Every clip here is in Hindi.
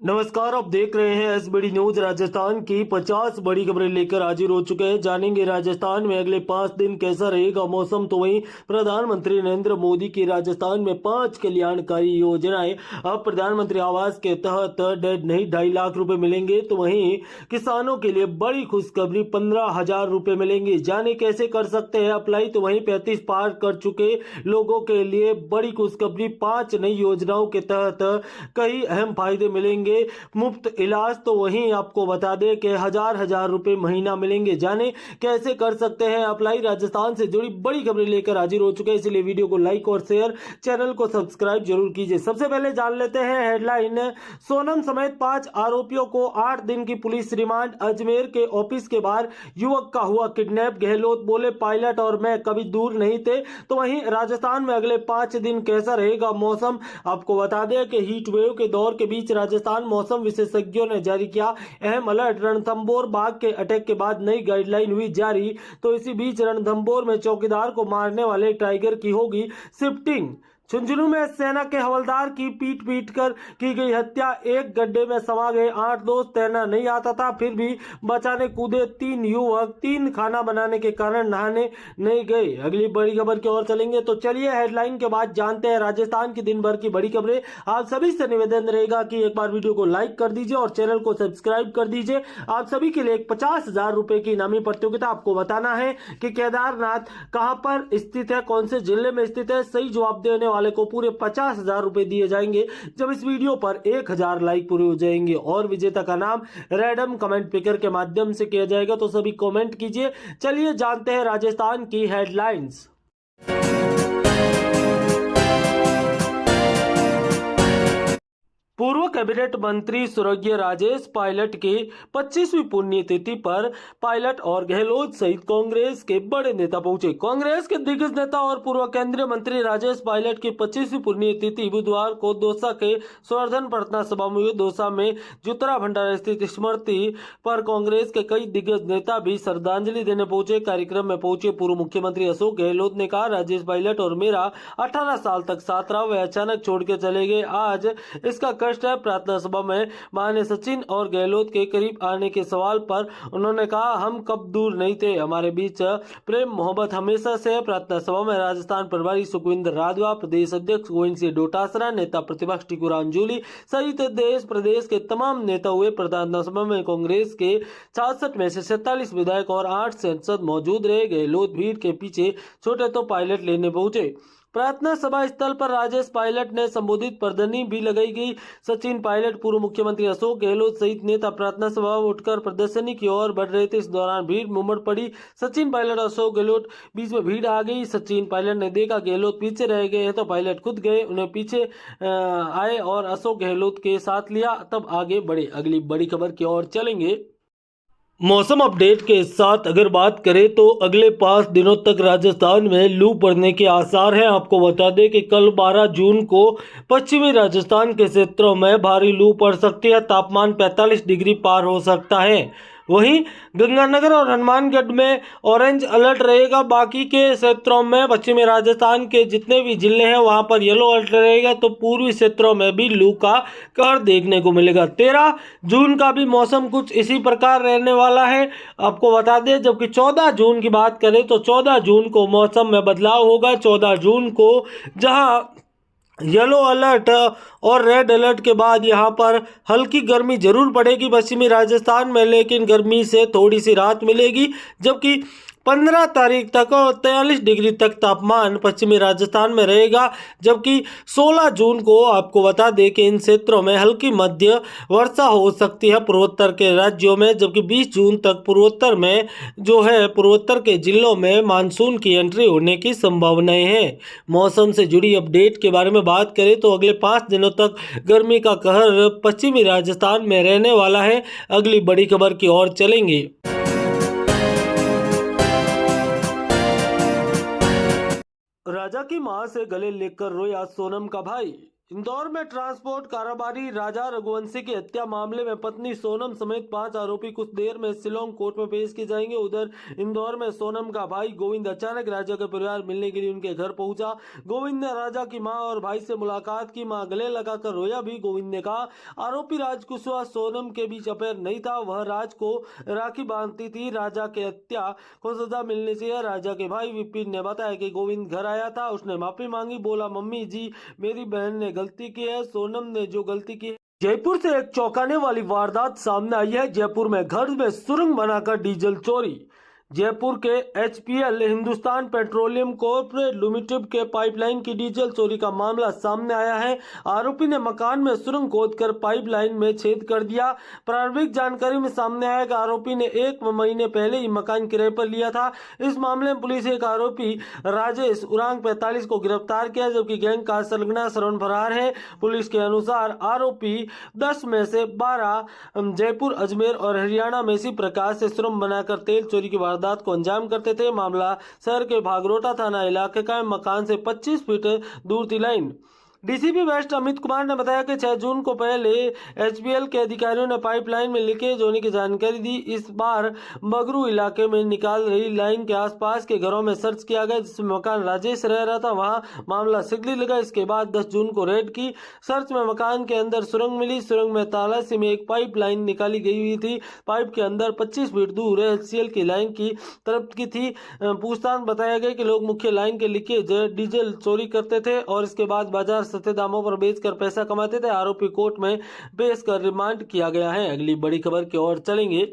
नमस्कार, आप देख रहे हैं एसबीडी न्यूज। राजस्थान की 50 बड़ी खबरें लेकर हाजिर हो चुके हैं। जानेंगे राजस्थान में अगले 5 दिन कैसा रहेगा मौसम। तो वहीं प्रधानमंत्री नरेंद्र मोदी की राजस्थान में 5 कल्याणकारी योजनाएं। अब प्रधानमंत्री आवास के तहत 2.5 लाख रुपए मिलेंगे। तो वहीं किसानों के लिए बड़ी खुशखबरी, 15,000 रुपए मिलेंगे। जाने कैसे कर सकते हैं अप्लाई। तो वहीं 35 पार कर चुके लोगों के लिए बड़ी खुशखबरी, 5 नई योजनाओं के तहत कई अहम फायदे मिलेंगे। मुफ्त इलाज। तो वहीं आपको बता दें कि हजार रुपए महीना मिलेंगे। जाने कैसे कर सकते हैं अप्लाई। राजस्थान से जुड़ी बड़ी खबरें लेकर हाजिर हो चुके हैं, इसलिए वीडियो को लाइक और शेयर, चैनल को सब्सक्राइब जरूर कीजिए। सबसे पहले जान लेते हैं हेडलाइन। सोनम समेत 5 आरोपियों को 8 दिन की पुलिस रिमांड। अजमेर के ऑफिस के बाहर युवक का हुआ किडनैप। गहलोत बोले पायलट और मैं कभी दूर नहीं थे। तो वहीं राजस्थान में अगले 5 दिन कैसा रहेगा मौसम। आपको बता दें कि हीट वेव के दौर के बीच राजस्थान मौसम विशेषज्ञों ने जारी किया अहम अलर्ट। रणथंभौर बाघ के अटैक के बाद नई गाइडलाइन हुई जारी। तो इसी बीच रणथंभौर में चौकीदार को मारने वाले टाइगर की होगी शिफ्टिंग। झुंझुनू में सेना के हवलदार की पीट कर की गई हत्या। एक गड्ढे में समा गए 8 दोस्त। तैरना नहीं आता था फिर भी बचाने कूदे 3 युवक। 3 खाना बनाने के कारण नहाने नहीं गए। अगली बड़ी खबर की ओर चलेंगे। तो चलिए हेडलाइन के बाद जानते हैं राजस्थान की दिन भर की बड़ी खबरें। आप सभी से निवेदन रहेगा कि एक बार वीडियो को लाइक कर दीजिए और चैनल को सब्सक्राइब कर दीजिए। आप सभी के लिए एक 50,000 रुपए की इनामी प्रतियोगिता। आपको बताना है कि केदारनाथ कहां पर स्थित है, कौन से जिले में स्थित है। सही जवाब देने वाले को पूरे 50,000 रुपए दिए जाएंगे जब इस वीडियो पर 1000 लाइक पूरे हो जाएंगे। और विजेता का नाम रैंडम कमेंट पिकर के माध्यम से किया जाएगा। तो सभी कमेंट कीजिए। चलिए जानते हैं राजस्थान की हेडलाइंस। पूर्व कैबिनेट मंत्री स्वर्गीय राजेश पायलट की 25वीं पुण्यतिथि पर पायलट और गहलोत सहित कांग्रेस के बड़े नेता पहुंचे। कांग्रेस के दिग्गज नेता और पूर्व केंद्रीय मंत्री राजेश पायलट की 25वीं पुण्यतिथि बुधवार को दौसा के संवर्धन प्रार्थना सभा में हुई। दौसा में जुतरा भंडारा स्थित स्मृति पर कांग्रेस के कई दिग्गज नेता भी श्रद्धांजलि देने पहुंचे। कार्यक्रम में पहुंचे पूर्व मुख्यमंत्री अशोक गहलोत ने कहा, राजेश पायलट और मेरा 18 साल तक साथ रहा, वे अचानक छोड़ के चले गए। आज इसका प्रार्थना सभा में माननीय सचिन और गहलोत के करीब आने के सवाल पर उन्होंने कहा, हम कब दूर नहीं थे, हमारे बीच प्रेम मोहब्बत हमेशा से। प्रार्थना सभा में राजस्थान प्रभारी सुखविंदर राजवा, प्रदेश अध्यक्ष गोविंद सिंह डोटासरा, नेता प्रतिपक्ष टिकुराम जूली सहित देश प्रदेश के तमाम नेता हुए। प्रार्थना सभा में कांग्रेस के 66 में से 47 विधायक और 8 सांसद मौजूद रहे। गहलोत भीड़ के पीछे छोटे तो पायलट लेने पहुंचे। प्रार्थना सभा स्थल पर राजेश पायलट ने संबोधित प्रदर्शनी भी लगाई गई। सचिन पायलट, पूर्व मुख्यमंत्री अशोक गहलोत सहित नेता प्रार्थना सभा में उठकर प्रदर्शनी की ओर बढ़ रहे थे। इस दौरान भीड़ उमड़ पड़ी। सचिन पायलट, अशोक गहलोत बीच में भीड़ आ गई। सचिन पायलट ने देखा गहलोत पीछे रह गए हैं तो पायलट खुद गए, उन्हें पीछे आए और अशोक गहलोत के साथ लिया, तब आगे बढ़े। अगली बड़ी खबर की ओर चलेंगे। मौसम अपडेट के साथ अगर बात करें तो अगले 5 दिनों तक राजस्थान में लू पड़ने के आसार हैं। आपको बता दें कि कल 12 जून को पश्चिमी राजस्थान के क्षेत्रों में भारी लू पड़ सकती है। तापमान 45 डिग्री पार हो सकता है। वहीं गंगानगर और हनुमानगढ़ में ऑरेंज अलर्ट रहेगा। बाकी के क्षेत्रों में पश्चिमी राजस्थान के जितने भी जिले हैं वहां पर येलो अलर्ट रहेगा। तो पूर्वी क्षेत्रों में भी लू का कहर देखने को मिलेगा। 13 जून का भी मौसम कुछ इसी प्रकार रहने वाला है, आपको बता दें। जबकि 14 जून की बात करें तो 14 जून को मौसम में बदलाव होगा। 14 जून को जहां येलो अलर्ट और रेड अलर्ट के बाद यहां पर हल्की गर्मी जरूर पड़ेगी पश्चिमी राजस्थान में, लेकिन गर्मी से थोड़ी सी राहत मिलेगी। जबकि 15 तारीख तक 43 डिग्री तक तापमान पश्चिमी राजस्थान में रहेगा। जबकि 16 जून को आपको बता दें कि इन क्षेत्रों में हल्की मध्य वर्षा हो सकती है पूर्वोत्तर के राज्यों में। जबकि 20 जून तक पूर्वोत्तर में जो है पूर्वोत्तर के जिलों में मानसून की एंट्री होने की संभावनाएं हैं। मौसम से जुड़ी अपडेट के बारे में बात करें तो अगले 5 दिनों तक गर्मी का कहर पश्चिमी राजस्थान में रहने वाला है। अगली बड़ी खबर की ओर चलेंगे। राजा की मां से गले लेकर रोया सोनम का भाई। इंदौर में ट्रांसपोर्ट कारोबारी राजा रघुवंशी की हत्या मामले में पत्नी सोनम समेत 5 आरोपी कुछ देर में शिलोंग कोर्ट में पेश किए जाएंगे। उधर इंदौर में सोनम का भाई गोविंद अचानक राजा के परिवार मिलने के लिए उनके घर पहुंचा। गोविंद ने राजा की मां और भाई से मुलाकात की। मां गले लगाकर रोया भी। गोविंद ने कहा, आरोपी राज कुशवाहा सोनम के बीच अफेयर नहीं था, वह राज को राखी बांधती थी। राजा की हत्या को सजा मिलनी चाहिए। राजा के भाई विपिन ने बताया कि गोविंद घर आया था, उसने माफी मांगी, बोला मम्मी जी मेरी बहन ने गलती की है, सोनम ने जो गलती की। जयपुर से एक चौंकाने वाली वारदात सामने आई है। जयपुर में घर में सुरंग बनाकर डीजल चोरी। जयपुर के HPL Hindustan petroleum corporate limited के पाइपलाइन की डीजल चोरी का मामला सामने आया है। आरोपी ने मकान में सुरंग खोदकर पाइपलाइन में छेद कर दिया। प्रारंभिक जानकारी में सामने आया कि आरोपी ने 1 महीने पहले ही मकान किराए पर लिया था। इस मामले में पुलिस एक आरोपी राजेश उरांग 45 को गिरफ्तार किया, जबकि गैंग का सरगना शरण फरार है। पुलिस के अनुसार आरोपी 10 में से 12 जयपुर, अजमेर और हरियाणा में इसी प्रकार से सुरंग बनाकर तेल चोरी की वारदात को अंजाम करते थे। मामला शहर के भागरोटा थाना इलाके का। मकान से 25 फीट दूर थी line. DCP waste Amit Kumar ने बताया कि 6 जून को पहले HPL के अधिकारियों ने पाइपलाइन में लीकेज होने की जानकारी दी। इस बार बगरू इलाके में निकाल रही लाइन के आसपास के घरों में सर्च किया गया, जिसमें मकान राजेश रह रहा था, वहां मामला सिगली लगा। इसके बाद 10 जून को रेड की। सर्च में मकान के अंदर सुरंग मिली। सुरंग में तालाशी में एक पाइपलाइन निकाली गई हुई थी। पाइप के अंदर 25 फीट दूर HCL की लाइन की तरफ की थी। पूछताछ बताया गया कि लोग मुख्य लाइन के लीकेज डीजल चोरी करते थे और इसके बाद बाजार सस्ते दामों पर बेचकर पैसा कमाते थे। आरोपी कोर्ट में पेश कर रिमांड किया गया है। अगली बड़ी खबर की ओर चलेंगे।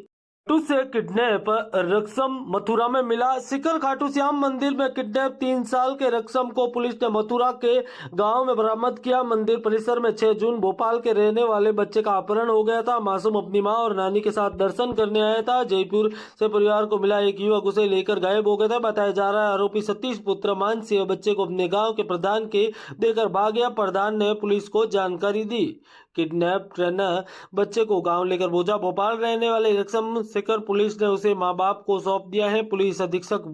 खाटू से किडनैप रकसम मथुरा में मिला। सिकर खाटू श्याम मंदिर में किडनैप 3 साल के रकसम को पुलिस ने मथुरा के गांव में बरामद किया। मंदिर परिसर में 6 जून भोपाल के रहने वाले बच्चे का अपहरण हो गया था। मासूम अपनी मां और नानी के साथ दर्शन करने आया था। जयपुर से परिवार को मिला एक युवक उसे लेकर गायब हो गया था। बताया जा रहा है आरोपी सतीश पुत्र मानसिंह बच्चे को अपने गाँव के प्रधान के देकर भाग गया। प्रधान ने पुलिस को जानकारी दी। किडनैप ट्रेनर बच्चे को गांव लेकर पहुंचा। भोपाल रहने वाले रकसम सिकर पुलिस ने उसे मां बाप को सौंप दिया है। पुलिस अधीक्षक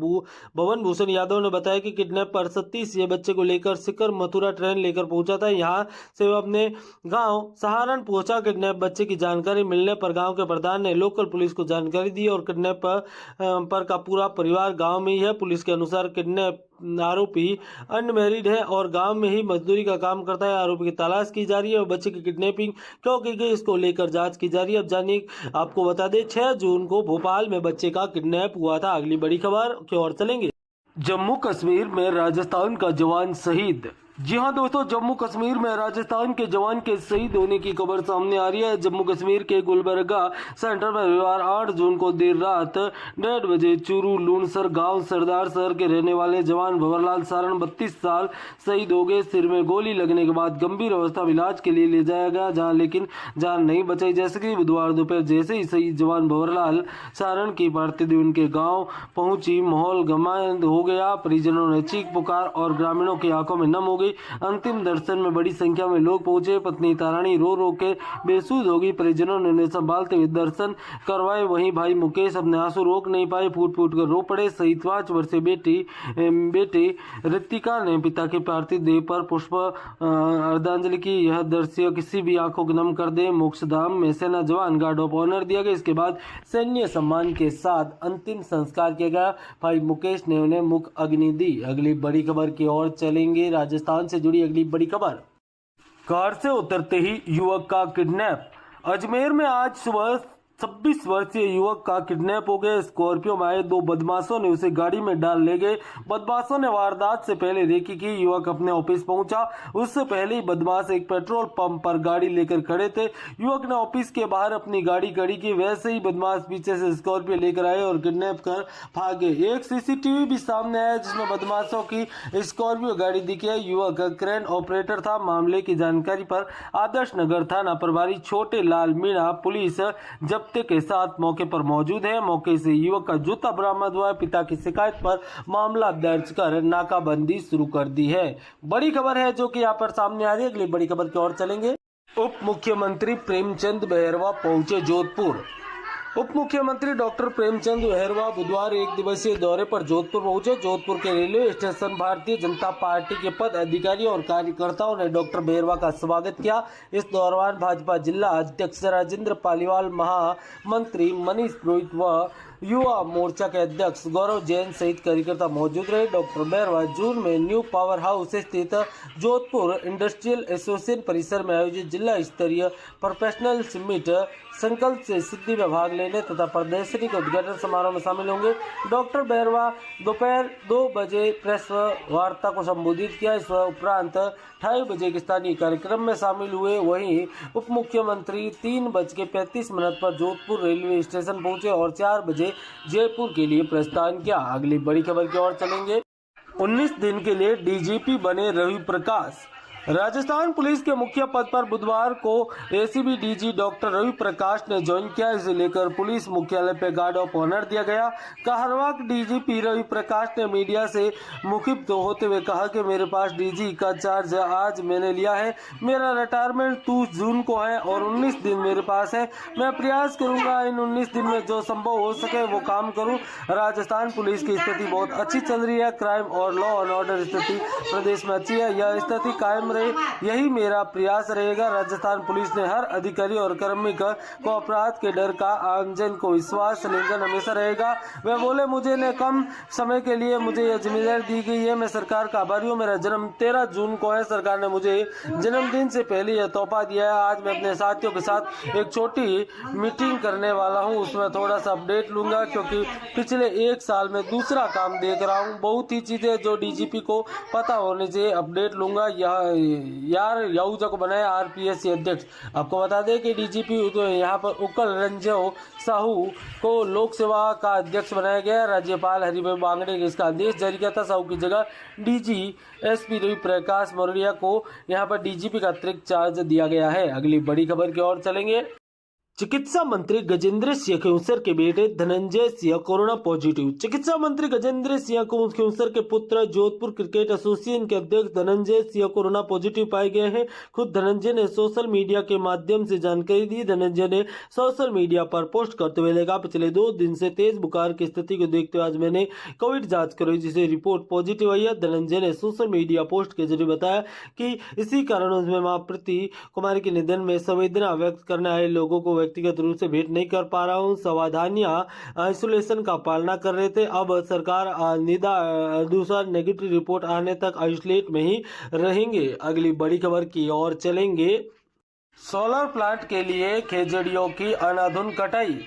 भवन भूषण यादव ने बताया कि किडनैप पर सतीश ये बच्चे को लेकर सिकर मथुरा ट्रेन लेकर पहुंचा था। यहां से वह अपने गांव सहारन पहुंचा। किडनैप बच्चे की जानकारी मिलने पर गांव के प्रधान ने लोकल पुलिस को जानकारी दी और किडनैप पर का पूरा परिवार गाँव में ही है। पुलिस के अनुसार किडनैप आरोपी अनमैरिड है और गांव में ही मजदूरी का काम करता है। आरोपी की तलाश की जा रही है और बच्चे की किडनैपिंग क्यों की गई इसको लेकर जांच की जा रही है। अब जानिए, आपको बता दें 6 जून को भोपाल में बच्चे का किडनैप हुआ था। अगली बड़ी खबर की ओर चलेंगे। जम्मू कश्मीर में राजस्थान का जवान शहीद। जी हां दोस्तों, जम्मू कश्मीर में राजस्थान के जवान के शहीद होने की खबर सामने आ रही है। जम्मू कश्मीर के गुलबर्गा सेंटर में रविवार 8 जून को देर रात 1:30 बजे चूरू लूणसर गांव सरदार शहर के रहने वाले जवान भंवरलाल सारण 32 साल शहीद हो गए। सिर में गोली लगने के बाद गंभीर अवस्था में इलाज के लिए ले जाया गया, जहां लेकिन जान नहीं बचाई। जैसे कि बुधवार दोपहर जैसे ही शहीद जवान भंवरलाल सारण की पार्थिव उनके गाँव पहुंची, माहौल गमगीन हो गया। परिजनों ने चीख पुकार और ग्रामीणों की आंखों में नम हो गई। अंतिम दर्शन में बड़ी संख्या में लोग पहुंचे। पत्नी तारानी रो रो के बेसुध हो गई। परिजनों ने उन्हें संभालते हुए दर्शन करवाए। वहीं भाई मुकेश अपने आंसू रोक नहीं पाए, फूट फूट कर रो पड़े। शहीद 5 वर्षीय बेटी ऋतिका ने पिता के पार्थिव देह पर पुष्प अर्धांजलि की। यह दृश्य किसी भी आंखों को नम कर दे। मोक्षधाम में सेना जवान गार्ड ऑफ ऑनर दिया गया। इसके बाद सैन्य सम्मान के साथ अंतिम संस्कार किया गया। भाई मुकेश ने उन्हें मुख अग्नि दी। अगली बड़ी खबर की ओर चलेंगे। राजस्थान से जुड़ी अगली बड़ी खबर। कार से उतरते ही युवक का किडनैप। अजमेर में आज सुबह 26 वर्षीय युवक का किडनैप हो गया। स्कॉर्पियो में आए 2 बदमाशों ने उसे गाड़ी में डाल ले गए। बदमाशों ने वारदात से पहले रेकी की। युवक अपने ऑफिस पहुंचा, उससे पहले ही बदमाश एक पेट्रोल पंप पर गाड़ी लेकर खड़े थे। युवक ने ऑफिस के बाहर अपनी गाड़ी खड़ी की। वैसे ही बदमाश पीछे से स्कॉर्पियो लेकर आए और किडनैप कर भागे। एक CCTV भी सामने आया जिसमें बदमाशों की स्कॉर्पियो गाड़ी दिखी है। युवक क्रेन ऑपरेटर था। मामले की जानकारी पर आदर्श नगर थाना प्रभारी छोटे लाल मीणा पुलिस जब्त के साथ मौके पर मौजूद है। मौके से युवक का जूता बरामद हुआ है। पिता की शिकायत पर मामला दर्ज कर नाकाबंदी शुरू कर दी है। बड़ी खबर है जो कि यहाँ पर सामने आ रही है। अगली बड़ी खबर की ओर चलेंगे। उप मुख्यमंत्री प्रेमचंद बैरवा पहुंचे जोधपुर। उप मुख्यमंत्री डॉक्टर प्रेमचंद बहरवा बुधवार एक दिवसीय दौरे पर जोधपुर पहुंचे। जोधपुर के railway station Bharatiya Janata party के पद अधिकारियों और कार्यकर्ताओं ने डॉक्टर बहरवा का स्वागत किया। इस दौरान भाजपा जिला अध्यक्ष राजेंद्र पालीवाल, महामंत्री मनीष पुरोहित व युवा मोर्चा के अध्यक्ष गौरव जैन सहित कार्यकर्ता मौजूद रहे। डॉक्टर बहरवा जून में न्यू पावर हाउस स्थित जोधपुर इंडस्ट्रियल एसोसिएशन परिसर में आयोजित जिला स्तरीय प्रोफेशनल समिट संकल्प से सिद्धि में भाग लेने तथा प्रदर्शनी के उद्घाटन समारोह में शामिल होंगे। डॉक्टर बहरवा दोपहर 2 बजे प्रेस वार्ता को संबोधित किया। इस उपरांत 2:30 बजे के स्थानीय कार्यक्रम में शामिल हुए। वहीं उप मुख्यमंत्री 3:35 पर जोधपुर रेलवे स्टेशन पहुंचे और 4 बजे जयपुर के लिए प्रस्थान किया। अगली बड़ी खबर की ओर चलेंगे। 19 दिन के लिए डीजीपी बने रवि प्रकाश। राजस्थान पुलिस के मुख्य पद पर बुधवार को ACB DG doctor Ravi Prakash ने ज्वाइन किया। इसे लेकर पुलिस मुख्यालय पे गार्ड ऑफ ऑनर दिया गया। कहरवाक डीजीपी रवि प्रकाश ने मीडिया से मुखिब होते हुए कहा कि मेरे पास डीजी का चार्ज आज मैंने लिया है। मेरा रिटायरमेंट 2 जून को है और 19 दिन मेरे पास है। मैं प्रयास करूंगा इन 19 दिन में जो संभव हो सके वो काम करूं। राजस्थान पुलिस की स्थिति बहुत अच्छी चल रही है। क्राइम और लॉ एंड ऑर्डर स्थिति प्रदेश में अच्छी है। यह स्थिति कायम रहे, यही मेरा प्रयास रहेगा। राजस्थान पुलिस ने हर अधिकारी और कर्मी को अपराध के डर का आमजन को विश्वास लिंकन हमेशा रहेगा। वे बोले मुझे ने कम समय के लिए मुझे यह जिम्मेदारी दी गई है। मैं सरकार का आभारी हूँ। मेरा जन्म 13 जून को है। सरकार ने मुझे जन्मदिन से पहले यह तोहफा दिया है। आज मैं अपने साथियों के साथ एक छोटी मीटिंग करने वाला हूँ। उसमें थोड़ा सा अपडेट लूंगा क्योंकि पिछले 1 साल में दूसरा काम देख रहा हूँ। बहुत ही चीजें जो डीजीपी को पता होने चाहिए अपडेट लूंगा। यार याहूजा को बनाया आरपीएस अध्यक्ष। आपको बता दें कि डीजीपी यहाँ पर उकल रंजन साहू को लोक सेवा का अध्यक्ष बनाया गया। राज्यपाल हरिभाई बांगड़े ने इसका आदेश जारी किया था। साहू की जगह डीजी एसपी रवि प्रकाश मोरडिया को यहाँ पर डीजीपी का अतिरिक्त चार्ज दिया गया है। अगली बड़ी खबर की ओर चलेंगे। चिकित्सा मंत्री गजेंद्र सिंह खेउसर के बेटे धनंजय सिंह कोरोना पॉजिटिव। चिकित्सा मंत्री गजेंद्र सिंह खेउसर के पुत्र जोधपुर क्रिकेट एसोसिएशन के अध्यक्ष धनंजय सिंह कोरोना पॉजिटिव पाए गए हैं। खुद धनंजय ने सोशल मीडिया के माध्यम से जानकारी दी। धनंजय ने सोशल मीडिया पर पोस्ट करते हुए लिखा, पिछले 2 दिन से तेज बुखार की स्थिति को देखते हुए आज मैंने कोविड जांच करवाई जिसे रिपोर्ट पॉजिटिव आई है। धनंजय ने सोशल मीडिया पोस्ट के जरिए बताया कि इसी कारण उसमें मां प्रीति कुमारी के निधन में संवेदना व्यक्त करने आए लोगों को व्यक्तिगत रूप से भेंट नहीं कर पा रहा हूं। सावधानियां आइसोलेशन का पालना कर रहे थे। अब सरकार दूसरा नेगेटिव रिपोर्ट आने तक आइसोलेट में ही रहेंगे। अगली बड़ी खबर की ओर चलेंगे। सोलर प्लांट के लिए खेजड़ियों की अनाधुन कटाई।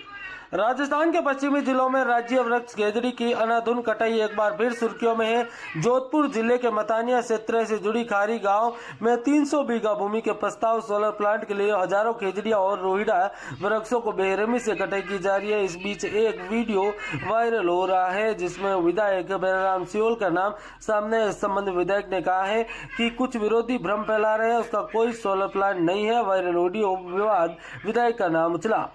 राजस्थान के पश्चिमी जिलों में राज्य वृक्ष खेजड़ी की अनाधुन कटाई एक बार फिर सुर्खियों में है। जोधपुर जिले के मतानिया क्षेत्र से जुड़ी खारी गांव में 300 बीघा भूमि के प्रस्ताव सोलर प्लांट के लिए हजारों खेजड़िया और रोहिड़ा वृक्षों को बेरहमी से कटाई की जा रही है। इस बीच एक वीडियो वायरल हो रहा है जिसमें विधायक बलराम सियोल का नाम सामने। इस संबंध में विधायक ने कहा है कि कुछ विरोधी भ्रम फैला रहे हैं, उसका कोई सोलर प्लांट नहीं है। वायरल ऑडियो विवाद विधायक का नाम उछला।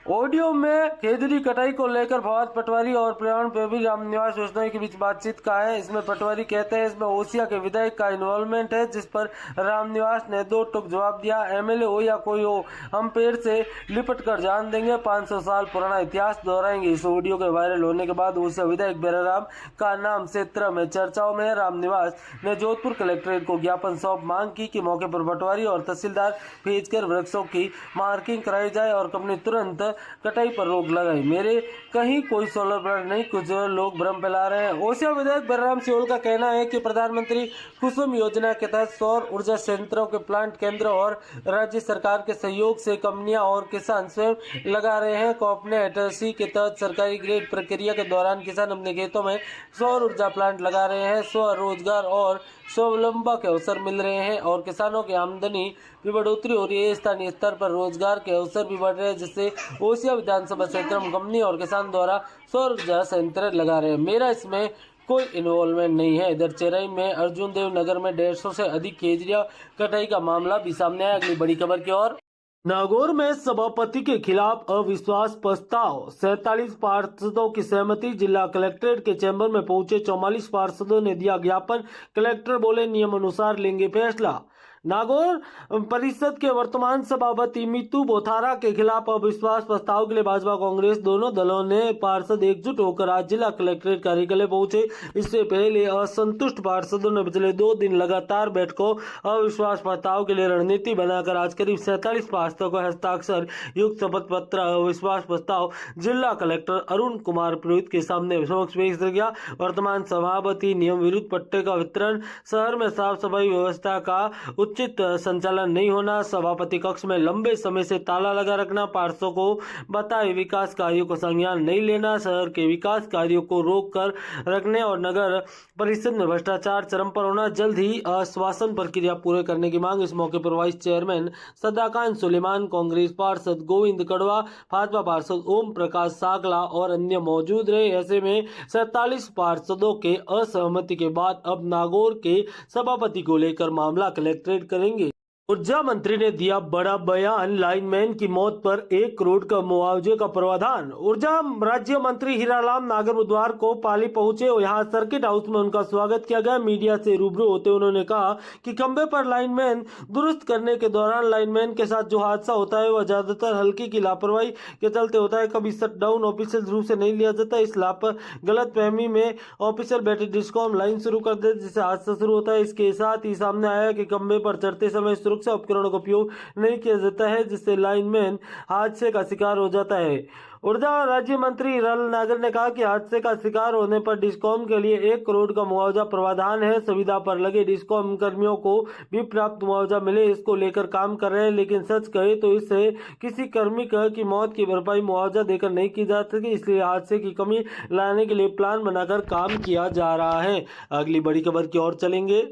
ऑडियो में खेजड़ी कटाई को लेकर फवाद पटवारी और पर्यावरण प्रेमी रामनिवास योजना के बीच बातचीत का है। इसमें पटवारी कहते हैं इसमें ओसिया के विधायक का इन्वॉल्वमेंट है, जिस पर रामनिवास ने 2 टूक जवाब दिया। एमएलए हो या कोई हो, हम पेड़ से लिपट कर जान देंगे, 500 साल पुराना इतिहास दोहराएंगे। इस ऑडियो के वायरल होने के बाद ओसिया विधायक बलराम का नाम क्षेत्र में चर्चाओं में है। रामनिवास ने जोधपुर कलेक्ट्रेट को ज्ञापन सौंप मांग की कि मौके पर पटवारी और तहसीलदार भेजकर वृक्षों की मार्किंग कराई जाए और कंपनी तुरंत कटाई पर रोक लगाई। मेरे कहीं कोई सोलर प्लांट नहीं, कुछ लोग भ्रम फैला रहे हैं। ओसिया विधायक बलराम सियोल का कहना है कि प्रधानमंत्री कुसुम योजना के तहत सौर ऊर्जा संयंत्रों के प्लांट केंद्र और राज्य सरकार के सहयोग से कंपनियां और किसान स्वयं लगा रहे हैं। कॉपनेट सी के तहत सरकारी ग्रेड प्रक्रिया के दौरान किसान अपने खेतों में सौर ऊर्जा प्लांट लगा रहे हैं। स्वरोजगार और स्वावलंबन के अवसर मिल रहे हैं और किसानों की आमदनी भी बढ़ोतरी हो रही है। स्थानीय स्तर पर रोजगार के अवसर भी बढ़ रहे हैं, जिससे ओसिया विधानसभा क्षेत्र में कंपनी और किसान द्वारा सौर ऊर्जा संयंत्र लगा रहे हैं। मेरा इसमें कोई इन्वॉल्वमेंट नहीं है। इधर चेराई में अर्जुन देव नगर में 150 से अधिक खेजड़िया कटाई का मामला भी सामने आया। अगली बड़ी खबर की ओर। नागौर में सभापति के खिलाफ अविश्वास प्रस्ताव, 47 पार्षदों की सहमति। जिला कलेक्ट्रेट के चैम्बर में पहुंचे 44 पार्षदों ने दिया ज्ञापन। कलेक्टर बोले नियम अनुसार लेंगे फैसला। नागौर परिषद के वर्तमान सभापति मीतू बोथारा के खिलाफ अविश्वास प्रस्ताव के लिए भाजपा कांग्रेस दोनों दलों ने पार्षद एकजुट होकर आज जिला कलेक्ट्रेट कार्यालय पहुंचे। इससे पहले असंतुष्ट पार्षदों ने पिछले 2 दिन लगातार बैठकों अविश्वास प्रस्ताव के लिए रणनीति बनाकर आज करीब 47 पार्षदों को हस्ताक्षर युक्त शपथ पत्र अविश्वास प्रस्ताव जिला कलेक्टर अरुण कुमार पुरोहित के सामने समक्ष पेश किया। वर्तमान सभापति नियम विरुद्ध पट्टे का वितरण, शहर में साफ सफाई व्यवस्था का उचित संचालन नहीं होना, सभापति कक्ष में लंबे समय से ताला लगा रखना, पार्षदों को बताए विकास कार्यों को संज्ञान नहीं लेना, शहर के विकास कार्यों को रोक कर रखने और नगर परिषद में भ्रष्टाचार चरम पर होना, जल्द ही आश्वासन प्रक्रिया पूरे करने की मांग। इस मौके पर वाइस चेयरमैन सदाकांत सुलेमान, कांग्रेस पार्षद गोविंद कड़वा, भाजपा पार्षद ओम प्रकाश सागला और अन्य मौजूद रहे। ऐसे में 47 पार्षदों के असहमति के बाद अब नागौर के सभापति को लेकर मामला कलेक्ट्रेट करेंगे। ऊर्जा मंत्री ने दिया बड़ा बयान, लाइनमैन की मौत पर 1 करोड़ का मुआवजे का प्रावधान। ऊर्जा राज्य मंत्री हीरालाल नागर बुधवार को पाली पहुंचे और यहाँ सर्किट हाउस में उनका स्वागत किया गया। मीडिया से रूबरू होते उन्होंने कहा कि खंबे पर लाइनमैन दुरुस्त करने के दौरान लाइनमैन के साथ जो हादसा होता है वह ज्यादातर हल्की की लापरवाही के चलते होता है, कभी शट डाउन ऑफिशियल रूप से नहीं लिया जाता। इस गलतफहमी में ऑफिसर बैटरी डिस्कॉम लाइन शुरू कर दे जिससे हादसा शुरू होता है। इसके साथ ही सामने आया कि खंबे पर चढ़ते समय सुरक्षा उपकरणों का उपयोग नहीं किया जाता है जिससे लाइनमैन हादसे का शिकार हो जाता है। ऊर्जा राज्य मंत्री हीरालाल नागर ने कहा कि हादसे का शिकार होने पर डिस्कॉम के लिए 1 करोड़ का मुआवजा प्रावधान है। सुविधा पर लगे डिस्कॉम कर्मियों को भी प्राप्त मुआवजा मिले, इसको लेकर काम कर रहे हैं। लेकिन सच कहे तो इससे किसी कर्मी की मौत की भरपाई मुआवजा देकर नहीं की जा सकी, इसलिए हादसे की कमी लाने के लिए प्लान बनाकर काम किया जा रहा है। अगली बड़ी खबर की ओर चलेंगे।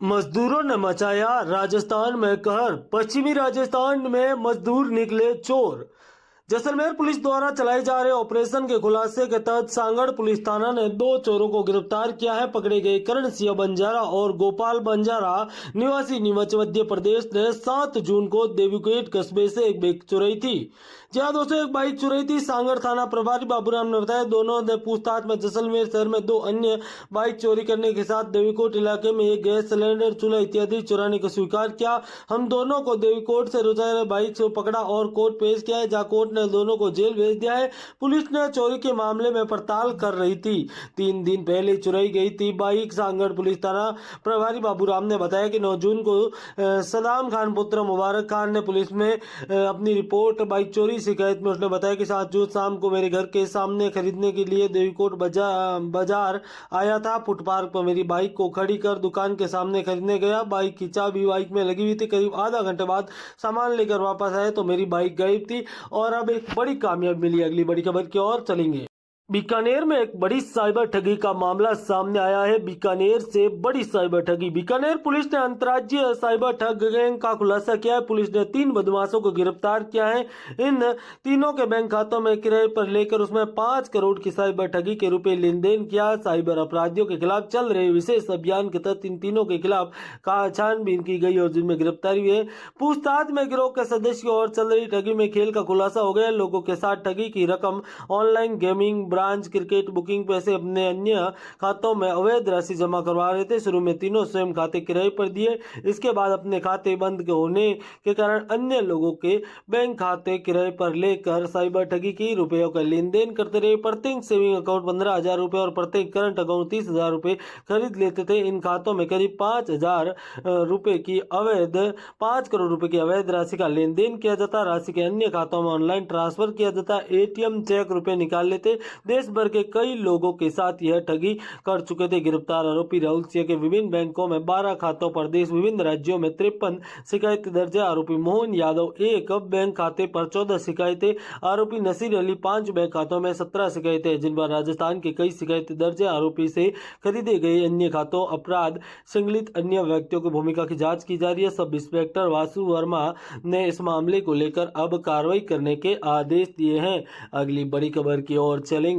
मजदूरों ने मचाया राजस्थान में कहर, पश्चिमी राजस्थान में मजदूर निकले चोर। जैसलमेर पुलिस द्वारा चलाए जा रहे ऑपरेशन के खुलासे के तहत सांगड़ पुलिस थाना ने 2 चोरों को गिरफ्तार किया है। पकड़े गए करण सिंह बंजारा और गोपाल बंजारा निवासी नीमच मध्य प्रदेश ने 7 जून को देवीकोट कस्बे से एक बाइक चुराई थी। जहां 201 बाइक चुराई थी। सांगड़ थाना प्रभारी बाबूराम ने बताया दोनों ने पूछताछ में जैसलमेर शहर में 2 अन्य बाइक चोरी करने के साथ देवीकोट इलाके में एक गैस सिलेंडर, चूल्हा इत्यादि चुराने को स्वीकार किया। हम दोनों को देवीकोट से रुझाए बाइक से पकड़ा और कोर्ट पेश किया है, जहाँ कोर्ट ने दोनों को जेल भेज दिया है। पुलिस ने चोरी के मामले में पड़ताल कर रही थी। 3 दिन पहले चुराई गई थी बाइक। सांगड़ पुलिस थाना प्रभारी बाबूराम ने बताया कि 9 जून को सदाम खान पुत्र मुबारक खान ने पुलिस में अपनी रिपोर्ट बाइक चोरी शिकायत में उसने बताया कि 7 जून शाम को मेरे घर के सामने खरीदने के लिए देवीकोट बाजार आया था। फुटपाथ पर मेरी बाइक को खड़ी कर दुकान के सामने खरीदने गया। बाइक की चाबी बाइक में लगी हुई थी। करीब आधा घंटे बाद सामान लेकर वापस आए तो मेरी बाइक गायब थी और अब एक बड़ी कामयाबी मिली। अगली बड़ी खबर की ओर चलेंगे। बीकानेर में एक बड़ी साइबर ठगी का मामला सामने आया है। बीकानेर से बड़ी साइबर ठगी। बीकानेर पुलिस ने अंतर्राज्यीय साइबर ठग गैंग का खुलासा किया है। पुलिस ने 3 बदमाशों को गिरफ्तार किया है। इन तीनों के बैंक खातों में किराए पर लेकर उसमें 5 करोड़ की साइबर ठगी के रुपए लेन देन किया। साइबर अपराधियों के खिलाफ चल रहे विशेष अभियान के तहत इन तीनों के खिलाफ छानबीन की गई और जिनमें गिरफ्तारी हुई है। पूछताछ में गिरोह के सदस्यों और चल रही ठगी में खेल का खुलासा हो गया। लोगों के साथ ठगी की रकम, online gaming, branch, cricket booking पैसे अपने अन्य खातों में अवैध राशि जमा करवा रहे थे। शुरू में तीनों स्वयं खाते किराए पर दिए। इसके बाद अपने खाते बंद होने के कारण अन्य लोगों के बैंक खाते किराए पर लेकर साइबर ठगी की रुपयों का लेन देन करते रहे। प्रत्येक सेविंग अकाउंट 15,000 रुपए और प्रत्येक करंट अकाउंट 30,000 रुपए खरीद लेते थे। इन खातों में करीब 5,000 रुपए की अवैध 5 करोड़ रुपए की अवैध राशि का लेन देन किया जाता। राशि के अन्य खातों में ऑनलाइन ट्रांसफर किया जाता। एटीएम चेक रुपए निकाल लेते। देश भर के कई लोगों के साथ यह ठगी कर चुके थे। गिरफ्तार आरोपी राहुल सिंह के विभिन्न बैंकों में 12 खातों पर देश विभिन्न राज्यों में 53 शिकायतें दर्ज है। आरोपी मोहन यादव 1 बैंक खाते पर 14 शिकायतें। आरोपी नसीर अली 5 बैंक खातों में 17 शिकायतें जिन पर राजस्थान की कई शिकायतें दर्ज है। आरोपी से खरीदे गए अन्य खातों अपराध संलिप्त अन्य व्यक्तियों की भूमिका की जांच की जा रही है। सब इंस्पेक्टर वासु वर्मा ने इस मामले को लेकर अब कार्रवाई करने के आदेश दिए हैं। अगली बड़ी खबर की ओर चलेंगे।